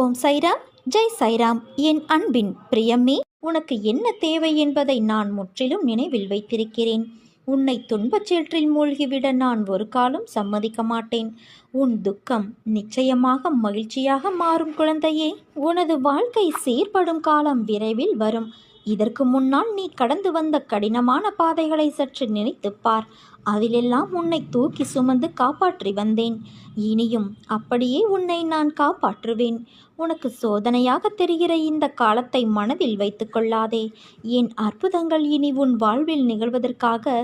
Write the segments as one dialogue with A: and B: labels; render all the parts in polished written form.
A: ஓம் சைராம், ஜெய் சைராம். என் அன்பின் பிரியமே, உனக்கு என்ன தேவை என்பதை நான் முற்றிலும் நினைவில் வைத்திருக்கிறேன். உன்னை துன்பச் சேற்றில் மூழ்கிவிட நான் ஒரு காலம் சம்மதிக்க மாட்டேன். உன் துக்கம் நிச்சயமாக மகிழ்ச்சியாக மாறும் குழந்தையே. உனது வாழ்க்கை சீர்படும் காலம் விரைவில் வரும். இதற்கு முன்னால் நீ கடந்து வந்த கடினமான பாதைகளை சற்று நினைத்துப் பார். அதிலெல்லாம் உன்னை தூக்கி சுமந்து காப்பாற்றி வந்தேன். இனியும் அப்படியே உன்னை நான் காப்பாற்றுவேன். உனக்கு சோதனையாக தெரிகிற இந்த காலத்தை மனதில் வைத்து கொள்ளாதே. என் அற்புதங்கள் இனி உன் வாழ்வில் நிகழ்வதற்காக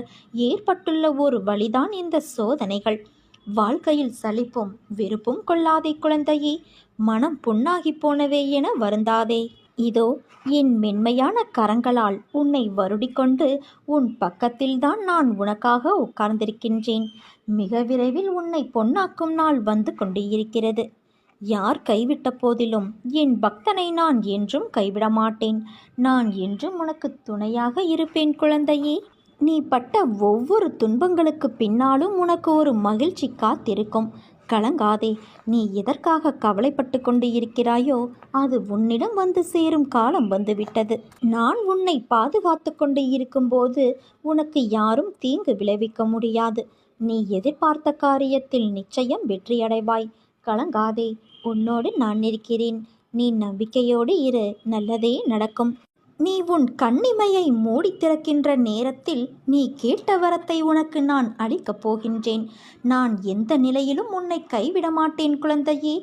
A: ஏற்பட்டுள்ள ஒரு வழிதான் இந்த சோதனைகள். வாழ்க்கையில் சலிப்பும் வெறுப்பும் கொள்ளாதே குழந்தையே. மனம் புண்ணாகி போனவே என வருந்தாதே. இதோ என் மென்மையான கரங்களால் உன்னை வருடிக்கொண்டு உன் பக்கத்தில்தான் நான் உனக்காக உட்கார்ந்திருக்கின்றேன். மிக விரைவில் உன்னை பொன்னாக்கும் நாள் வந்து கொண்டு இருக்கிறது. யார் கைவிட்ட போதிலும் என் பக்தனை நான் என்றும் கைவிட மாட்டேன். நான் என்றும் உனக்கு துணையாக இருப்பேன் குழந்தையே. நீ பட்ட ஒவ்வொரு துன்பங்களுக்கு பின்னாலும் உனக்கு ஒரு மகிழ்ச்சி காத்திருக்கும். கலங்காதே. நீ எதற்காக கவலைப்பட்டு கொண்டு இருக்கிறாயோ அது உன்னிடம் வந்து சேரும் காலம் வந்துவிட்டது. நான் உன்னை பாதுகாத்து கொண்டு இருக்கும்போது உனக்கு யாரும் தீங்கு விளைவிக்க முடியாது. நீ எதிர்பார்த்த காரியத்தில் நிச்சயம் வெற்றியடைவாய். கலங்காதே. உன்னோடு நான் இருக்கிறேன். நீ நம்பிக்கையோடு இரு. நல்லதே நடக்கும். நீ உன் கண்ணிமையை மூடி திறக்கின்ற நேரத்தில் நீ கேட்ட வரத்தை உனக்கு நான் அளிக்கப் போகின்றேன். நான் எந்த நிலையிலும் உன்னை கைவிட மாட்டேன் குழந்தையே.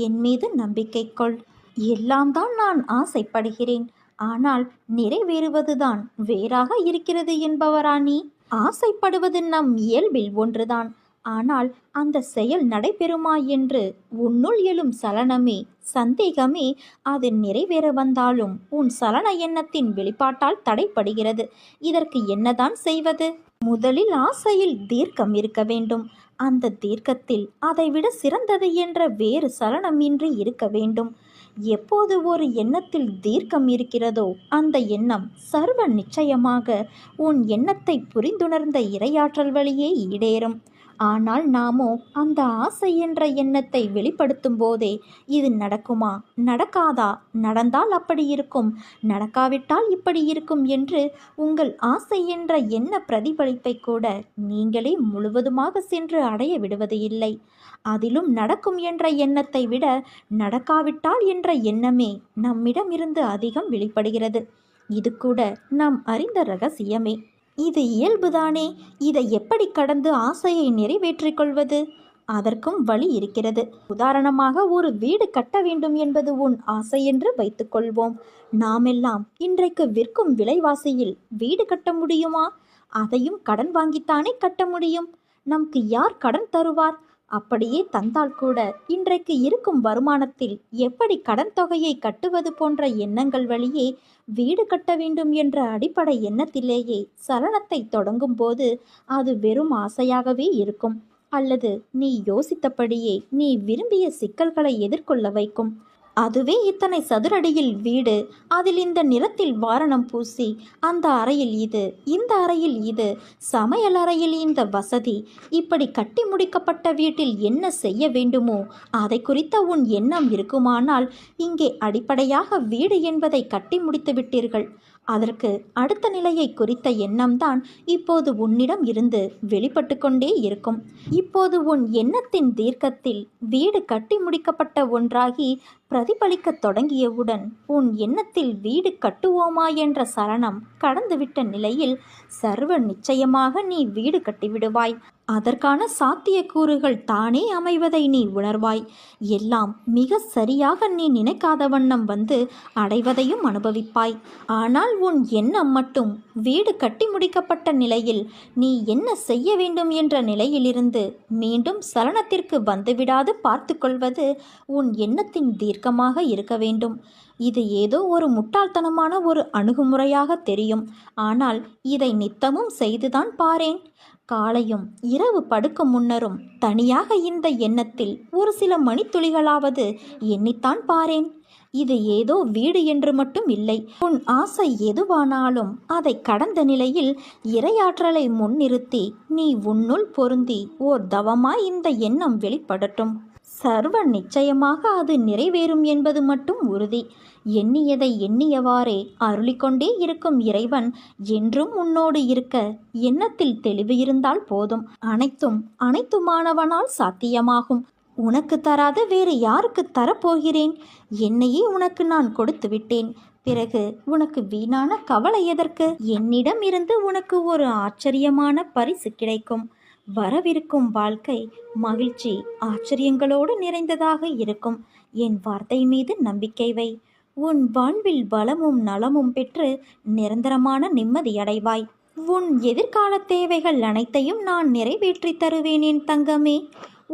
A: என் மீது நம்பிக்கை கொள். எல்லாம் தான் நான் ஆசைப்படுகிறேன், ஆனால் நிறைவேறுவதுதான் வேறாக இருக்கிறது என்பவரா நீ? ஆசைப்படுவது நம் இயல்பில் ஒன்றுதான். ஆனால் அந்த செயல் நடைபெறுமா என்று உன்னுள் எழும் சலனமே, சந்தேகமே அது நிறைவேற வந்தாலும் உன் சலன எண்ணத்தின் வெளிப்பாட்டால் தடைப்படுகிறது. இதற்கு என்னதான் செய்வது? முதலில் ஆசையில் தீர்க்கம் இருக்க வேண்டும். அந்த தீர்க்கத்தில் அதைவிட சிறந்தது என்ற வேறு சலனமின்றி இருக்க வேண்டும். எப்போது ஒரு எண்ணத்தில் தீர்க்கம் இருக்கிறதோ அந்த எண்ணம் சர்வ நிச்சயமாக உன் எண்ணத்தை புரிந்துணர்ந்த இறையாற்றல் வழியே ஈடேறும். ஆனால் நாமோ அந்த ஆசை என்ற எண்ணத்தை வெளிப்படுத்தும் போதே இது நடக்குமா, நடக்காதா, நடந்தால் அப்படி இருக்கும், நடக்காவிட்டால் இப்படி இருக்கும் என்று உங்கள் ஆசை என்ற எண்ண பிரதிபலிப்பை கூட நீங்களே முழுவதுமாக சென்று அடைய விடுவது இல்லை. அதிலும் நடக்கும் என்ற எண்ணத்தை விட நடக்காவிட்டால் என்ற எண்ணமே நம்மிடமிருந்து அதிகம் வெளிப்படுகிறது. இது கூட நாம் அறிந்த ரகசியமே. இது இயல்புதானே. இதை எப்படி கடந்து ஆசையை நிறைவேற்றிக் கொள்வது? அதற்கும் வழி இருக்கிறது. உதாரணமாக, ஒரு வீடு கட்ட வேண்டும் என்பது உன் ஆசை என்று வைத்துக்கொள்வோம். நாமெல்லாம் இன்றைக்கு விற்கும் விலைவாசியில் வீடு கட்ட முடியுமா? அதையும் கடன் வாங்கித்தானே கட்ட முடியும். நமக்கு யார் கடன் தருவார்? அப்படியே தந்தால் கூட இன்றைக்கு இருக்கும் வருமானத்தில் எப்படி கடன் தொகையை கட்டுவது போன்ற எண்ணங்கள் வழியே வீடு கட்ட வேண்டும் என்ற அடிப்படை எண்ணத்திலேயே சலனத்தை தொடங்கும் போது அது வெறும் ஆசையாகவே இருக்கும். அல்லது நீ யோசித்தபடியே நீ விரும்பிய சிக்கல்களை எதிர்கொள்ள வைக்கும். அதுவே இத்தனை சதுரடியில் வீடு, அதில் இந்த நிறத்தில் வாரணம் பூசி, அந்த அறையில் இது, இந்த அறையில் இது, சமையல் அறையில் இந்த வசதி, இப்படி கட்டி முடிக்கப்பட்ட வீட்டில் என்ன செய்ய வேண்டுமோ அதை குறித்த உன் எண்ணம் இருக்குமானால் இங்கே அடிப்படையாக வீடு என்பதை கட்டி முடித்து விட்டீர்கள். அதற்கு அடுத்த நிலையை குறித்த எண்ணம்தான் இப்போது உன்னிடம் இருந்து வெளிப்பட்டு கொண்டே இருக்கும். இப்போது உன் எண்ணத்தின் தீர்க்கத்தில் வீடு கட்டி முடிக்கப்பட்ட ஒன்றாகி பிரதிபலிக்க தொடங்கியவுடன் உன் எண்ணத்தில் வீடு கட்டுவோமா என்ற சலனம் கடந்துவிட்ட நிலையில் சர்வ நிச்சயமாக நீ வீடு கட்டிவிடுவாய். அதற்கான சாத்தியக்கூறுகள் தானே அமைவதை நீ உணர்வாய். எல்லாம் மிக சரியாக நீ நினைக்காத வண்ணம் வந்து அடைவதையும் அனுபவிப்பாய். ஆனால் உன் எண்ணம் மட்டும் வீடு கட்டி முடிக்கப்பட்ட நிலையில் நீ என்ன செய்ய வேண்டும் என்ற நிலையிலிருந்து மீண்டும் சலனத்திற்கு வந்துவிடாது பார்த்து கொள்வது உன் எண்ணத்தின் தீர்க்கமாக இருக்க வேண்டும். இது ஏதோ ஒரு முட்டாள்தனமான ஒரு அணுகுமுறையாக தெரியும். ஆனால் இதை நித்தமும் செய்துதான் பாரேன். காலையும் இரவு படுக்கும் முன்னரும் தனியாக இந்த எண்ணத்தில் ஒரு சில மணித்துளிகளாவது எண்ணித்தான் பாரேன். இது ஏதோ வீடு என்று மட்டும் இல்லை. உன் ஆசை எதுவானாலும் அதை கடந்த நிலையில் இறையாற்றலை முன்னிறுத்தி நீ உன்னுள் பொருந்தி ஓர் தவமாய் இந்த எண்ணம் வெளிப்படட்டும். சர்வ நிச்சயமாக அது நிறைவேறும் என்பது மட்டும் உறுதி. எண்ணியதை எண்ணியவாறே அருளிக்கொண்டே இருக்கும் இறைவன் என்றும் உன்னோடு இருக்க எண்ணத்தில் தெளிவு இருந்தால் போதும். அனைத்தும் அனைத்துமானவனால் சாத்தியமாகும். உனக்கு தராத வேறு யாருக்கு தரப்போகிறேன்? என்னையே உனக்கு நான் கொடுத்து விட்டேன். பிறகு உனக்கு வீணான கவலை எதற்கு? என்னிடம் இருந்து உனக்கு ஒரு ஆச்சரியமான பரிசு கிடைக்கும். வரவிருக்கும் வாழ்க்கை மகிழ்ச்சி ஆச்சரியங்களோடு நிறைந்ததாக இருக்கும். என் வார்த்தை மீது நம்பிக்கை வை. உன் வாழ்வில் பலமும் நலமும் பெற்று நிரந்தரமான நிம்மதியடைவாய். உன் எதிர்கால தேவைகள் அனைத்தையும் நான் நிறைவேற்றி தருவேன் என் தங்கமே.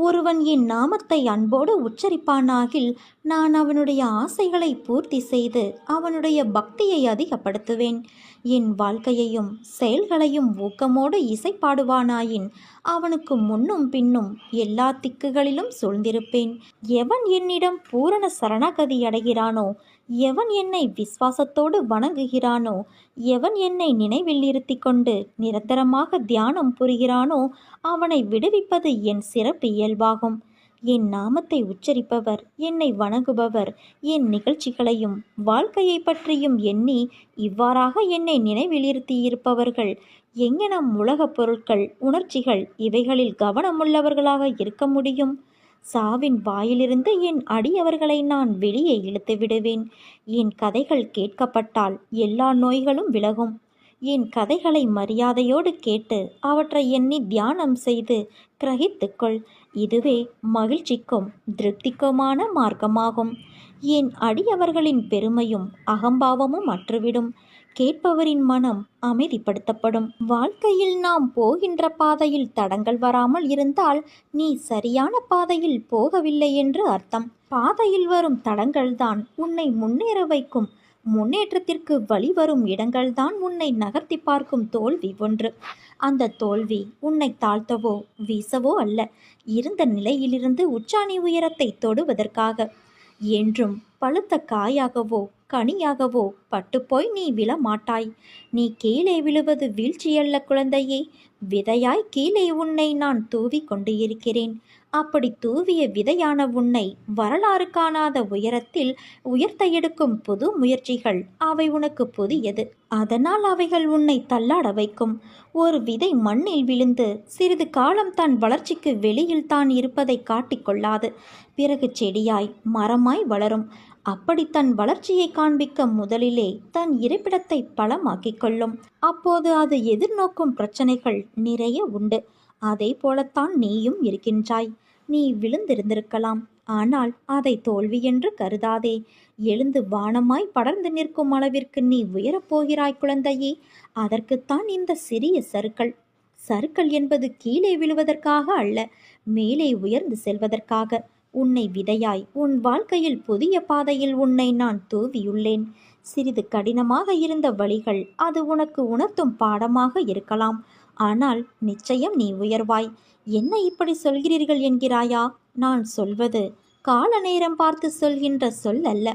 A: ஒருவன் என் நாமத்தை அன்போடு உச்சரிப்பானாகில் நான் அவனுடைய ஆசைகளை பூர்த்தி செய்து அவனுடைய பக்தியை அதிகப்படுத்துவேன். என் வாழ்க்கையையும் செயல்களையும் ஊக்கமோடு இசைப்பாடுவானாயின் அவனுக்கு முன்னும் பின்னும் எல்லா திக்குகளிலும் சூழ்ந்திருப்பேன். எவன் என்னிடம் பூரண சரணாகதி அடைகிறானோ, எவன் என்னை விசுவாசத்தோடு வணங்குகிறானோ, எவன் என்னை நினைவில் நிறுத்தி கொண்டு நிரந்தரமாக தியானம் புரிகிறானோ அவனை விடுவிப்பது என் சிறப்பு இயல்பாகும். என் நாமத்தை உச்சரிப்பவர், என்னை வணங்குபவர், என் நிகழ்ச்சிகளையும் வாழ்க்கையை பற்றியும் எண்ணி இவ்வாறாக என்னை நினைவிலிருத்தியிருப்பவர்கள் எங்கெனம் உலகப் பொருட்கள், உணர்ச்சிகள் இவைகளில் கவனமுள்ளவர்களாக இருக்க முடியும்? சாவின் வாயிலிருந்து என் அடியவர்களை நான் வெளியே இழுத்து விடுவேன். என் கதைகள் கேட்கப்பட்டால் எல்லா நோய்களும் விலகும். என் கதைகளை மரியாதையோடு கேட்டு அவற்றை எண்ணி தியானம் செய்து கிரகித்துக்கொள். இதுவே மகிழ்ச்சிக்கும் திருப்திக்குமான மார்க்கமாகும். என் அடியவர்களின் பெருமையும் அகம்பாவமும் அற்றுவிடும். கேட்பவரின் மனம் அமைதிப்படுத்தப்படும். வாழ்க்கையில் நாம் போகின்ற பாதையில் தடங்கள் வராமல் இருந்தால் நீ சரியான பாதையில் போகவில்லை என்று அர்த்தம். பாதையில் வரும் தடங்கள்தான் உன்னை முன்னேற வைக்கும். முன்னேற்றத்திற்கு வழிவரும் இடங்கள்தான் உன்னை நகர்த்தி பார்க்கும் தோல்வி ஒன்று. அந்த தோல்வி உன்னை தாழ்த்தவோ வீசவோ அல்ல, இருந்த நிலையிலிருந்து உச்சாணி உயரத்தை தொடுவதற்காக. என்றும் பழுத்த காயாகவோ கனியாகவோ பட்டுப்போய் நீ விழமாட்டாய். நீ கீழே விழுவது வீழ்ச்சியல்ல குழந்தையே. விதையாய் கீழே உன்னை நான் தூவி கொண்டு இருக்கிறேன். அப்படி தூவிய விதையான உன்னை வரலாறு காணாத உயரத்தில் உயர்த்த எடுக்கும் புது முயற்சிகள் அவை உனக்கு புதியது. அதனால் அவைகள் உன்னை தள்ளாட வைக்கும். ஒரு விதை மண்ணில் விழுந்து சிறிது காலம் தன் வளர்ச்சிக்கு வெளியில் தான் இருப்பதை காட்டிக்கொள்ளாது. பிறகு செடியாய் மரமாய் வளரும். அப்படி தன் வளர்ச்சியை காண்பிக்க முதலிலே தன் இருப்பிடத்தை பலமாக்கிக் கொள்ளும். அப்போது அது எதிர்நோக்கும் பிரச்சனைகள் நிறைய உண்டு. அதே போலத்தான் நீயும் இருக்கின்றாய். நீ விழுந்திருந்திருக்கலாம், ஆனால் அதை தோல்வி என்று கருதாதே. எழுந்து வானமாய் படர்ந்து நிற்கும் அளவிற்கு நீ உயரப்போகிறாய் குழந்தையே. அதற்குத்தான் இந்த சிறிய சறுக்கல். சறுக்கல் என்பது கீழே விழுவதற்காக அல்ல, மேலே உயர்ந்து செல்வதற்காக. உன்னை விதையாய் உன் வாழ்க்கையில் புதிய பாதையில் உன்னை நான் தூவியுள்ளேன். சிறிது கடினமாக இருந்த வழிகள் அது உனக்கு உணர்த்தும் பாடமாக இருக்கலாம். ஆனால் நிச்சயம் நீ உயர்வாய். என்ன இப்படி சொல்கிறீர்கள் என்கிறாயா? நான் சொல்வது கால நேரம் பார்த்து சொல்கின்ற சொல் அல்ல,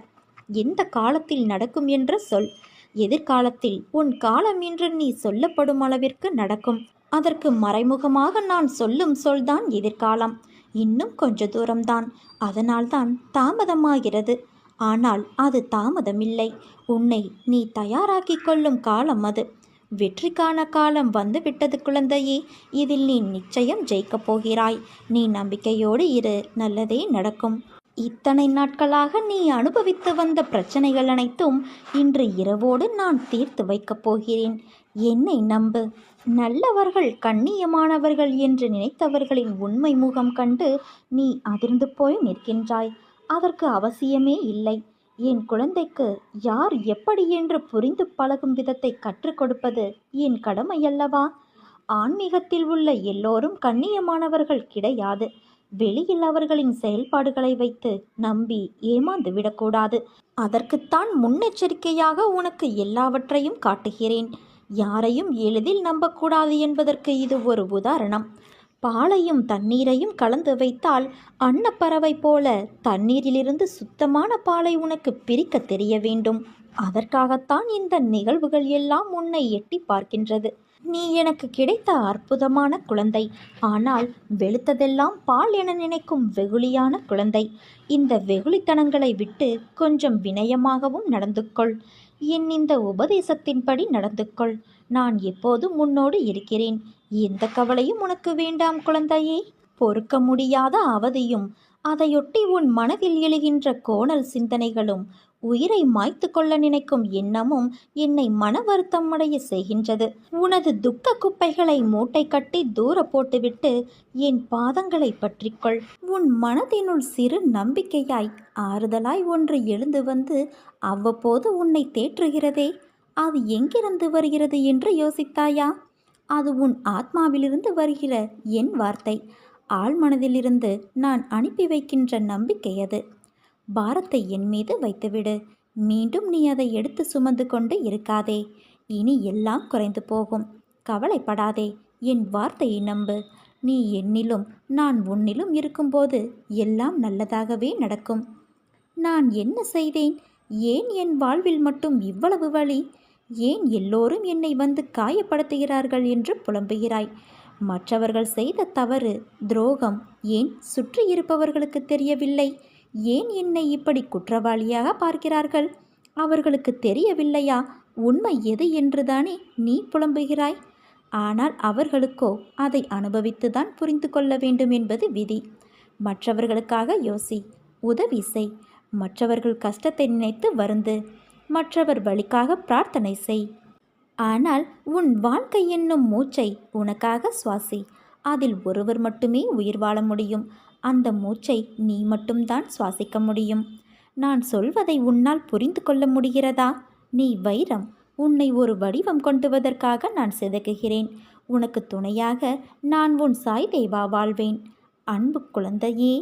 A: எந்த காலத்தில் நடக்கும் என்ற சொல். எதிர்காலத்தில் உன் காலம் என்று நீ சொல்லப்படும் அளவிற்கு நடக்கும். அதற்கு மறைமுகமாக நான் சொல்லும் சொல்தான் எதிர்காலம். இன்னும் கொஞ்ச தூரம்தான், அதனால்தான் தாமதமாகிறது. ஆனால் அது தாமதமில்லை. உன்னை நீ தயாராக்கிக் கொள்ளும் காலம் அது. வெற்றிக்கான காலம் வந்துவிட்டது குழந்தையே. இதில் நீ நிச்சயம் ஜெயிக்கப் போகிறாய். நீ நம்பிக்கையோடு இரு, நல்லதே நடக்கும். இத்தனை நாட்களாக நீ அனுபவித்து வந்த பிரச்சனைகள் அனைத்தும் இன்று இரவோடு நான் தீர்த்து வைக்கப் போகிறேன். என்னை நம்பு. நல்லவர்கள் கண்ணியமானவர்கள் என்று நினைத்தவர்களின் உண்மை முகம் கண்டு நீ அதிர்ந்து போய் நிற்கின்றாய். அதற்கு அவசியமே இல்லை. என் குழந்தைக்கு யார் எப்படி என்று புரிந்து பழகும் விதத்தை கற்றுக் கொடுப்பது என் கடமையல்லவா? ஆன்மீகத்தில் உள்ள எல்லோரும் கண்ணியமானவர்கள் கிடையாது. வெளியில் அவர்களின் செயல்பாடுகளை வைத்து நம்பி ஏமாந்து விடக்கூடாது. அதற்குத்தான் முன்னெச்சரிக்கையாக உனக்கு எல்லாவற்றையும் காட்டுகிறேன். யாரையும் எளிதில் நம்பக்கூடாது என்பதற்கு இது ஒரு உதாரணம். பாலையும் தண்ணீரையும் கலந்து வைத்தால் அன்னப்பறவை போல தண்ணீரிலிருந்து சுத்தமான பாலை உனக்கு பிரிக்க தெரிய வேண்டும். அதற்காகத்தான் இந்த நிகழ்வுகள் எல்லாம் உன்னை எட்டி பார்க்கின்றது. நீ எனக்கு கிடைத்த அற்புதமான குழந்தை. ஆனால் வெளுத்ததெல்லாம் பால் என நினைக்கும் வெகுளியான குழந்தை. இந்த வெகுளித்தனங்களை விட்டு கொஞ்சம் வினயமாகவும் நடந்து கொள். என் இந்த உபதேசத்தின்படி நடந்து கொள். நான் எப்போதும் உன்னோடு இருக்கிறேன். எந்த கவலையும் உனக்கு வேண்டாம் குழந்தையே. பொறுக்க முடியாத அவதியும் அதையொட்டி உன் மனதில் எழுகின்ற கோணல் சிந்தனைகளும் உயிரை மாய்த்து கொள்ள நினைக்கும் எண்ணமும் என்னை மன வருத்தம் அடைய செய்கின்றது. உனது துக்க குப்பைகளை மூட்டை கட்டி தூர போட்டுவிட்டு என் பாதங்களை பற்றிக்கொள். உன் மனதினுள் சிறு நம்பிக்கையாய் ஆறுதலாய் ஒன்று எழுந்து வந்து அவ்வப்போது உன்னை தேற்றுகிறதே, அது எங்கிருந்து வருகிறது என்று யோசித்தாயா? அது உன் ஆத்மாவிலிருந்து வருகிற என் வார்த்தை. ஆழ்மனதிலிருந்து நான் அனுப்பி வைக்கின்ற நம்பிக்கை அது. பாரத்தை என் மீது வைத்துவிடு. மீண்டும் நீ அதை எடுத்து சுமந்து கொண்டு இருக்காதே. இனி எல்லாம் குறைந்து போகும். கவலைப்படாதே. என் வார்த்தையை நம்பு. நீ என்னிலும் நான் உன்னிலும் இருக்கும்போது எல்லாம் நல்லதாகவே நடக்கும். நான் என்ன செய்தேன்? ஏன் என் வாழ்வில் மட்டும் இவ்வளவு வலி? ஏன் எல்லோரும் என்னை வந்து காயப்படுத்துகிறார்கள் என்று புலம்புகிறாய்? மற்றவர்கள் செய்த தவறு, துரோகம் ஏன் சுற்றி இருப்பவர்களுக்கு தெரியவில்லை? ஏன் என்னை இப்படி குற்றவாளியாக பார்க்கிறார்கள்? அவர்களுக்கு தெரியவில்லையா உண்மை எது என்றுதானே நீ புலம்புகிறாய்? ஆனால் அவர்களுக்கோ அதை அனுபவித்துதான் புரிந்து கொள்ள வேண்டும் என்பது விதி. மற்றவர்களுக்காக யோசி, உதவி செய். மற்றவர்கள் கஷ்டத்தை நினைத்து வருந்து. மற்றவர் வழிக்காக பிரார்த்தனை செய். ஆனால் உன் வாழ்க்கை என்னும் மூச்சை உனக்காக சுவாசி. அதில் ஒருவர் மட்டுமே உயிர் வாழ முடியும். அந்த மூச்சை நீ மட்டும்தான் சுவாசிக்க முடியும். நான் சொல்வதை உன்னால் புரிந்து கொள்ள முடிகிறதா? நீ வைரம். உன்னை ஒரு வடிவம் கொண்டுவதற்காக நான் செதுக்குகிறேன். உனக்கு துணையாக நான் உன் சாய் தேவா வாழ்வேன். அன்பு குழந்தையே,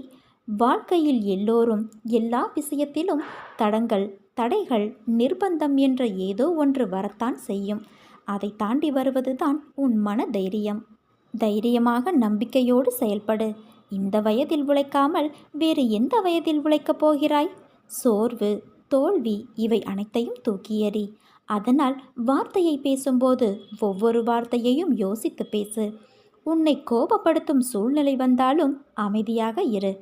A: வாழ்க்கையில் எல்லோரும் எல்லா விஷயத்திலும் தடங்கள், தடைகள், நிர்பந்தம் என்ற ஏதோ ஒன்று வரத்தான் செய்யும். அதை தாண்டி வருவதுதான் உன் மன தைரியம். தைரியமாக நம்பிக்கையோடு செயல்படு. இந்த வயதில் உழைக்காமல் வேறு எந்த வயதில் உழைக்கப் போகிறாய்? சோர்வு, தோல்வி இவை அனைத்தையும் தூக்கி எறி. அதனால் வார்த்தையை பேசும்போது ஒவ்வொரு வார்த்தையையும் யோசித்து பேசு. உன்னை கோபப்படுத்தும் சூழ்நிலை வந்தாலும் அமைதியாக இரு.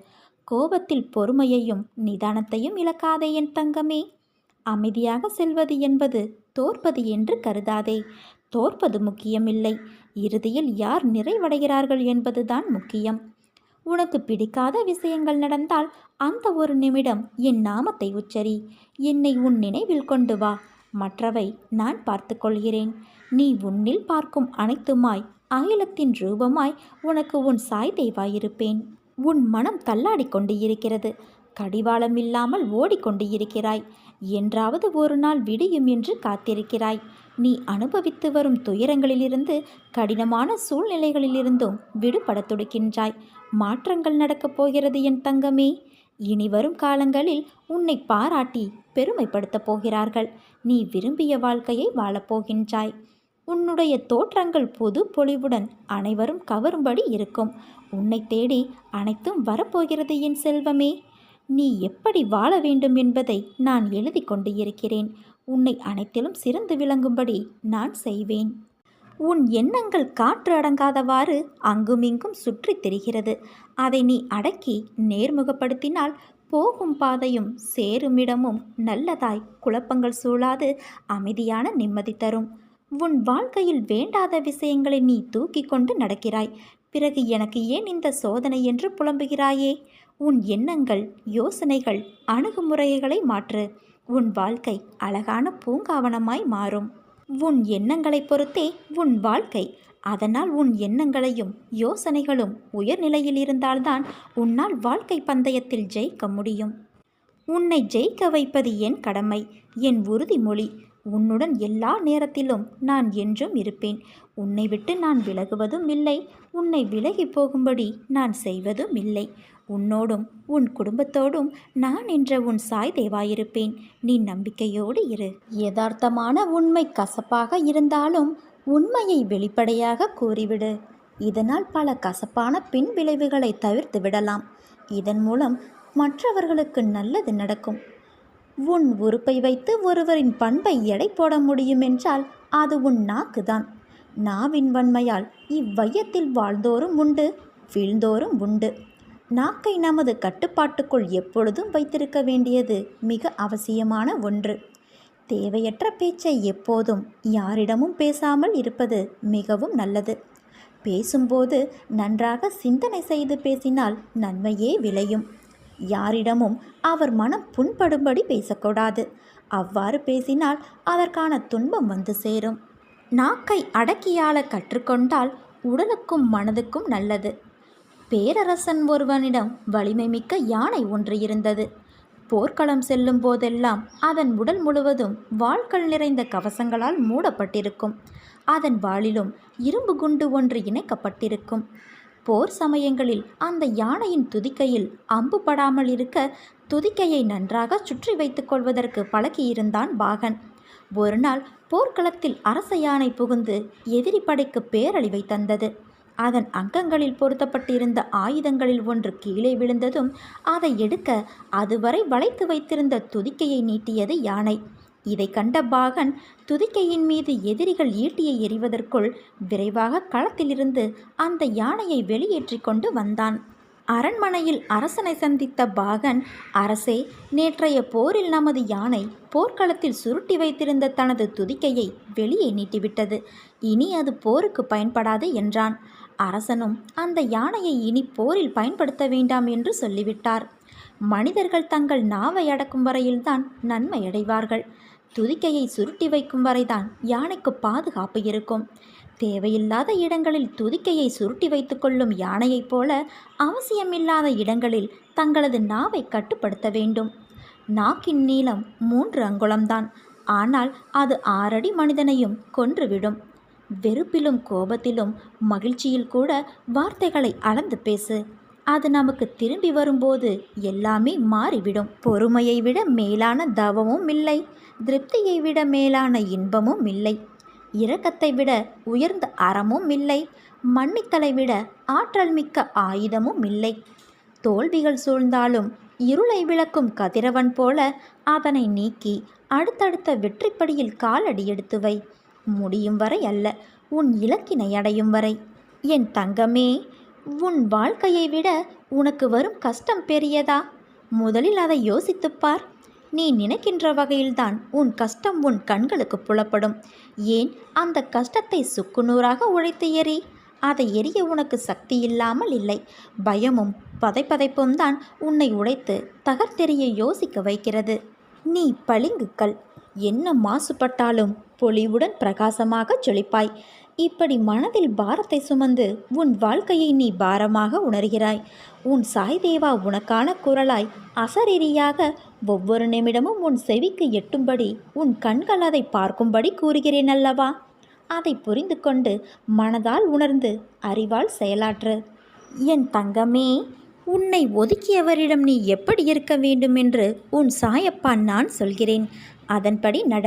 A: கோபத்தில் பொறுமையையும் நிதானத்தையும் இழக்காதே என் தங்கமே. அமைதியாக செல்வது என்பது தோற்பது என்று கருதாதே. தோற்பது முக்கியமில்லை. இறுதியில் யார் நிறைவடைகிறார்கள் என்பதுதான் முக்கியம். உனக்கு பிடிக்காத விஷயங்கள் நடந்தால் அந்த ஒரு நிமிடம் என் நாமத்தை உச்சரி. என்னை உன் நினைவில் கொண்டு வா. மற்றவை நான் பார்த்து கொள்கிறேன். நீ உன்னில் பார்க்கும் அனைத்துமாய் அகிலத்தின் ரூபமாய் உனக்கு உன் சாய் தேவாயிருப்பேன். உன் மனம் தள்ளாடி கொண்டு இருக்கிறது. கடிவாளம் இல்லாமல் ஓடிக்கொண்டு இருக்கிறாய். என்றாவது ஒரு நாள் விடியும் என்று காத்திருக்கிறாய். நீ அனுபவித்து வரும் துயரங்களிலிருந்து, கடினமான சூழ்நிலைகளிலிருந்தும் விடுபட துடிக்கின்றாய். மாற்றங்கள் நடக்கப் போகிறது என் தங்கமே. இனி வரும் காலங்களில் உன்னை பாராட்டி பெருமைப்படுத்தப் போகிறார்கள். நீ விரும்பிய வாழ்க்கையை வாழப்போகின்றாய். உன்னுடைய தோற்றங்கள் புது பொலிவுடன் அனைவரும் கவரும்படி இருக்கும். உன்னை தேடி அனைத்தும் வரப்போகிறது என் செல்வமே. நீ எப்படி வாழ வேண்டும் என்பதை நான் எழுதி கொண்டு இருக்கிறேன். உன்னை அனைத்திலும் சிறந்து விளங்கும்படி நான் செய்வேன். உன் எண்ணங்கள் காற்று அடங்காதவாறு அங்குமிங்கும் சுற்றித் திரிகிறது. அதை நீ அடக்கி நேர்முகப்படுத்தினால் போகும் பாதையும் சேருமிடமும் நல்லதாய் குழப்பங்கள் சூழாது அமைதியான நிம்மதி தரும். உன் வாழ்க்கையில் வேண்டாத விஷயங்களை நீ தூக்கி கொண்டு நடக்கிறாய். பிறகு எனக்கு ஏன் இந்த சோதனை என்று புலம்புகிறாயே? உன் எண்ணங்கள், யோசனைகள், அணுகுமுறைகளை மாற்று. உன் வாழ்க்கை அழகான பூங்காவனமாய் மாறும். உன் எண்ணங்களை பொறுத்தே உன் வாழ்க்கை. அதனால் உன் எண்ணங்களையும் யோசனைகளும் உயர்நிலையில் இருந்தால்தான் உன்னால் வாழ்க்கை பந்தயத்தில் ஜெயிக்க முடியும். உன்னை ஜெயிக்க வைப்பது என் கடமை, என் உறுதிமொழி. உன்னுடன் எல்லா நேரத்திலும் நான் என்றும் இருப்பேன். உன்னை விட்டு நான் விலகுவதும் இல்லை. உன்னை விலகி போகும்படி நான் செய்வதும் இல்லை. உன்னோடும் உன் குடும்பத்தோடும் நான் என்ற உன் சாய் தேவாயிருப்பேன். நீ நம்பிக்கையோடு இரு. யதார்த்தமான உண்மை கசப்பாக இருந்தாலும் உண்மையை வெளிப்படையாக கூறிவிடு. இதனால் பல கசப்பான பின் விளைவுகளை தவிர்த்து விடலாம். இதன் மூலம் மற்றவர்களுக்கு நல்லது நடக்கும். உன் உறுப்பை வைத்து ஒருவரின் பண்பை எடை போட முடியும் என்றால் அது உன் நாக்குதான். நாவின் வன்மையால் இவ்வையத்தில் வாழ்ந்தோறும் உண்டு, வீழ்ந்தோறும் உண்டு. நாக்கை நமது கட்டுப்பாட்டுக்குள் எப்பொழுதும் வைத்திருக்க வேண்டியது மிக அவசியமான ஒன்று. தேவையற்ற பேச்சை எப்போதும் யாரிடமும் பேசாமல் இருப்பது மிகவும் நல்லது. பேசும்போது நன்றாக சிந்தனை செய்து பேசினால் நன்மையே விளையும். யாரிடமும் அவர் மனம் புண்படும்படி பேசக்கூடாது. அவ்வாறு பேசினால் அதற்கான துன்பம் வந்து சேரும். நாக்கை அடக்கியாள கற்றுக்கொண்டால் உடலுக்கும் மனதுக்கும் நல்லது. பேரரசன் ஒருவனிடம் வலிமை மிக்க யானை ஒன்று இருந்தது. போர்க்களம் செல்லும் போதெல்லாம் அதன் உடல் முழுவதும் வாள்கள் நிறைந்த கவசங்களால் மூடப்பட்டிருக்கும். அதன் வாளிலும் இரும்பு குண்டு ஒன்று இணைக்கப்பட்டிருக்கும். போர் சமயங்களில் அந்த யானையின் துதிக்கையில் அம்பு படாமல் இருக்க துதிக்கையை நன்றாக சுற்றி வைத்துக் கொள்வதற்கு பழகியிருந்தான் பாகன். ஒரு நாள் போர்க்களத்தில் அரச யானை புகுந்து எதிரி படைக்கு பேரழிவை தந்தது. அதன் அங்கங்களில் பொருத்தப்பட்டிருந்த ஆயுதங்களில் ஒன்று கீழே விழுந்ததும் அதை எடுக்க அதுவரை வளைத்து வைத்திருந்த துதிக்கையை நீட்டியது யானை. இதை கண்ட பாகன் துதிக்கையின் மீது எதிரிகள் ஈட்டியை எறிவதற்குள் விரைவாக களத்திலிருந்து அந்த யானையை வெளியேற்றி கொண்டு வந்தான். அரண்மனையில் அரசனை சந்தித்த பாகன், அரசே, நேற்றைய போரில் நமது யானை போர்க்களத்தில் சுருட்டி வைத்திருந்த தனது துதிக்கையை வெளியே நீட்டிவிட்டது. இனி அது போருக்கு பயன்படாது என்றான். அரசனும் அந்த யானையை இனி போரில் பயன்படுத்த வேண்டாம் என்று சொல்லிவிட்டார். மனிதர்கள் தங்கள் நாவை அடக்கும் வரையில்தான் நன்மை அடைவார்கள். துதிக்கையை சுருட்டி வைக்கும் வரைதான் யானைக்கு பாதுகாப்பு இருக்கும். தேவையில்லாத இடங்களில் துதிக்கையை சுருட்டி வைத்து கொள்ளும் யானையைப் போல அவசியமில்லாத இடங்களில் தங்களது நாவை கட்டுப்படுத்த வேண்டும். நாக்கின் நீளம் 3 அங்குலம்தான். ஆனால் அது 6 அடி மனிதனையும் கொன்றுவிடும். வெறுப்பிலும் கோபத்திலும் மகிழ்ச்சியில் கூட வார்த்தைகளை அளந்து பேசு. அது நமக்கு திரும்பி வரும்போது எல்லாமே மாறிவிடும். பொறுமையை விட மேலான தவமும் இல்லை, திருப்தியை விட மேலான இன்பமும் இல்லை, இரக்கத்தை விட உயர்ந்த அறமும் இல்லை, மன்னித்தலை விட ஆற்றல் மிக்க ஆயுதமும் இல்லை. தோல்விகள் சூழ்ந்தாலும் இருளை விளக்கும் கதிரவன் போல அதனை நீக்கி அடுத்தடுத்த வெற்றிப்படியில் காலடி எடுத்து வை. முடியும் வரை அல்ல, உன் இலக்கினை அடையும் வரை. என் தங்கமே, உன் வாழ்க்கையை விட உனக்கு வரும் கஷ்டம் பெரியதா? முதலில் அதை யோசித்துப்பார். நீ நினைக்கின்ற வகையில்தான் உன் கஷ்டம் உன் கண்களுக்கு புலப்படும். ஏன் அந்த கஷ்டத்தை சுக்குநூறாக உழைத்து எறி. அதை எரிய உனக்கு சக்தி இல்லாமல் இல்லை. பயமும் பதைப்பதைப்பும் தான் உன்னை உடைத்து தகர்த்தெறிய யோசிக்க வைக்கிறது. நீ பளிங்குக்கல். என்ன மாசுபட்டாலும் பொலிவுடன் பிரகாசமாக ஜொலிப்பாய். இப்படி மனதில் பாரத்தை சுமந்து உன் வாழ்க்கையை நீ பாரமாக உணர்கிறாய். உன் சாய்தேவா உனக்கான குரலாய் அசரீரியாக ஒவ்வொரு நிமிடமும் உன் செவிக்கு எட்டும்படி உன் கண்கள் அதை பார்க்கும்படி கூறுகிறேன் அல்லவா? அதை புரிந்து கொண்டு மனதால் உணர்ந்து அறிவால் செயலாற்று. என் தங்கமே, உன்னை ஒதுக்கியவரிடம் நீ எப்படி இருக்க வேண்டும் என்று உன் சாயப்பா நான் சொல்கிறேன். அதன்படி நட.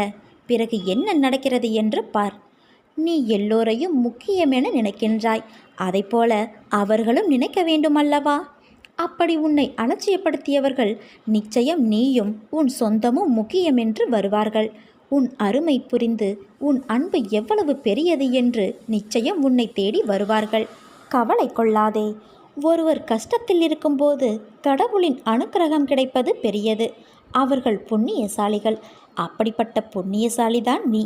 A: பிறகு என்ன நடக்கிறது என்று பார். நீ எல்லோரையும் முக்கியமென நினைக்கின்றாய். அதைப்போல அவர்களும் நினைக்க வேண்டுமல்லவா? அப்படி உன்னை அலட்சியப்படுத்தியவர்கள் நிச்சயம் நீயும் உன் சொந்தமும் முக்கியமென்று வருவார்கள். உன் அருமை புரிந்து உன் அன்பு எவ்வளவு பெரியது என்று நிச்சயம் உன்னை தேடி வருவார்கள். கவலை கொள்ளாதே. ஒருவர் கஷ்டத்தில் இருக்கும்போது கடவுளின் அனுக்கிரகம் கிடைப்பது பெரியது. அவர்கள் புண்ணியசாலிகள். அப்படிப்பட்ட புண்ணியசாலிதான் நீ.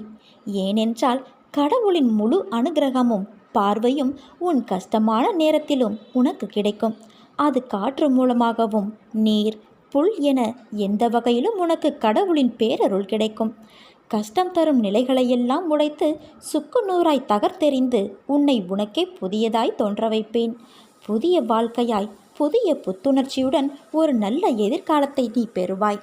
A: ஏனென்றால் கடவுளின் முழு அனுக்கிரகமும் பார்வையும் உன் கஷ்டமான நேரத்திலும் உனக்கு கிடைக்கும். அது காற்று மூலமாகவும் நீர், புல் என எந்த வகையிலும் உனக்கு கடவுளின் பேரருள் கிடைக்கும். கஷ்டம் தரும் நிலைகளையெல்லாம் உடைத்து சுக்கு நூறாய் தகர்த்தெறிந்து உன்னை உனக்கே புதியதாய் தோன்ற வைப்பேன். புதிய வாழ்க்கையாய் புதிய புத்துணர்ச்சியுடன் ஒரு நல்ல எதிர்காலத்தை நீ பெறுவாய்.